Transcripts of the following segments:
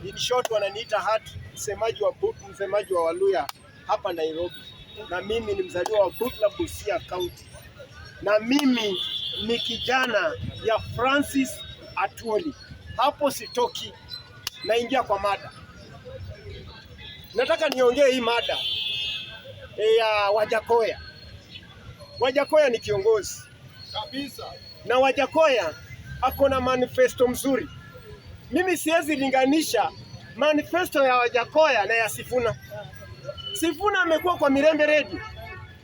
In short wananiita Hat, msemaji wa Waluya hapa Nairobi. Na mimi ni mzaliwa wa Butula, Busia County. Na mimi ni kijana ya Francis Atwoli. Hapo sitoki, naingia kwa mada. Nataka niongee hii mada ya Wajakoya. Wajakoya ni kiongozi kabisa, na Wajakoya ako na manifesto mzuri. Mimi siwezi linganisha manifesto ya Wajakoya na ya Sifuna. Sifuna amekuwa kwa Mirembe Ready.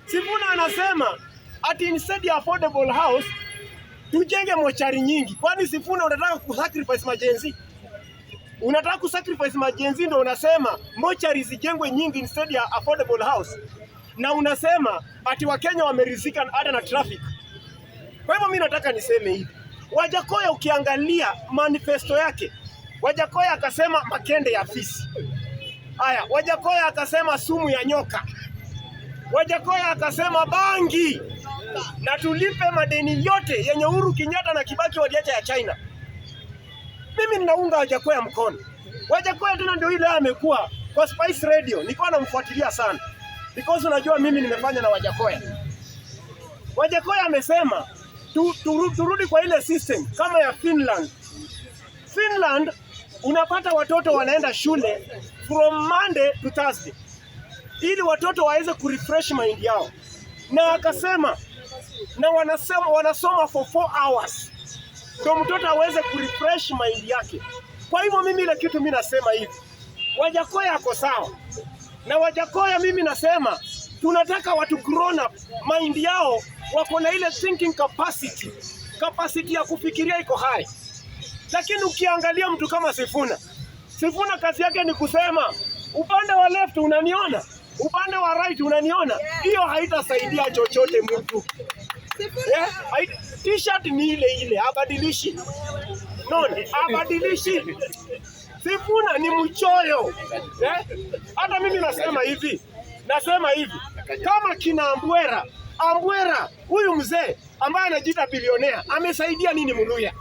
Sifuna anasema ati instead ya affordable house tujenge mochari nyingi. Kwani Sifuna unataka kusacrifice majenzi? Unataka kusacrifice majenzi ndio unasema mochari zijengwe nyingi instead ya affordable house. Na unasema ati Wakenya wamerizika hata na traffic. Kwa hivyo mimi nataka niseme hivi. Wajakoya ukiangalia manifesto yake, Wajakoya akasema makende ya fisi. Haya, Wajakoya akasema sumu ya nyoka. Wajakoya akasema bangi. Na tulipe madeni yote yenye Uhuru Kenyatta na Kibaki waliacha ya China. Mimi ninaunga Wajakoya mkono. Wajakoya tena ndio ile amekuwa kwa Spice Radio. Nilikuwa namfuatilia sana. Because unajua mimi nimefanya na Wajakoya. Wajakoya amesema turudi kwa ile system kama ya Finland. Finland unapata watoto wanaenda shule from Monday to Thursday ili watoto waweze kurefresh mind yao. Na akasema na wanasoma for 4 hours ndio mtoto aweze kurefresh mind yake. Kwa hivyo mimi ile kitu mimi nasema hivi, Wajakoya ako sawa. Na Wajakoya mimi nasema tunataka watu grown up, mind yao wako na ile thinking capacity ya kufikiria iko high. Lakini ukiangalia mtu kama Sifuna kazi yake ni kusema upande wa left unaniona, upande wa right unaniona. Hiyo haitasaidia chochote mtu. T-shirt ni ile, abadilishi. Abadilishi. Sifuna ni mchoyo. Hata mimi nasema hivi. Kama kina Ambwera, huyu mzee ambaye anajiita bilionea, amesaidia nini Muluya?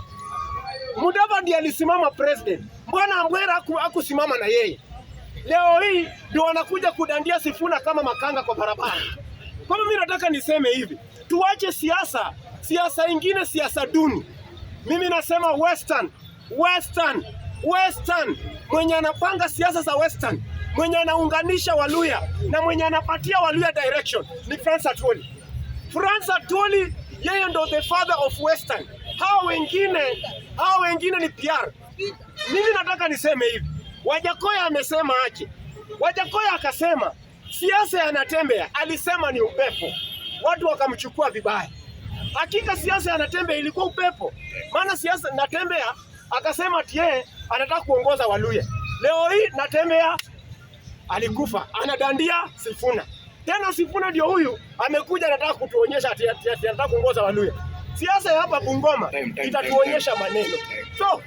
Mudavadi alisimama president. Mbona Ambwera hakusimama na yeye? Leo hii ndio wanakuja kudandia Sifuna kama makanga kwa barabara. Kwa mimi nataka niseme hivi, tuache siasa ingine, siasa duni. Mimi nasema Western, mwenye anapanga siasa za Western, mwenye anaunganisha Waluya na mwenye anapatia Waluya direction ni Francis Atwoli. Francis Atwoli yeye ndo the father of Western. Hao wengine ni PR. Mimi nataka niseme hivi, Wajakoya amesema aje. Wajakoya akasema siasa ya Natembeya alisema ni upepo. Watu wakamchukua vibaya. Hakika siasa ya Natembeya ilikuwa upepo. Maana siasa Natembeya akasema tie anataka kuongoza Waluya. Leo hii Natembeya alikufa, anadandia Sifuna. Tena Sifuna ndio huyu amekuja anataka kutuonyesha ati anataka kuongoza Waluya. Siasa ya hapa Bungoma itatuonyesha maneno. So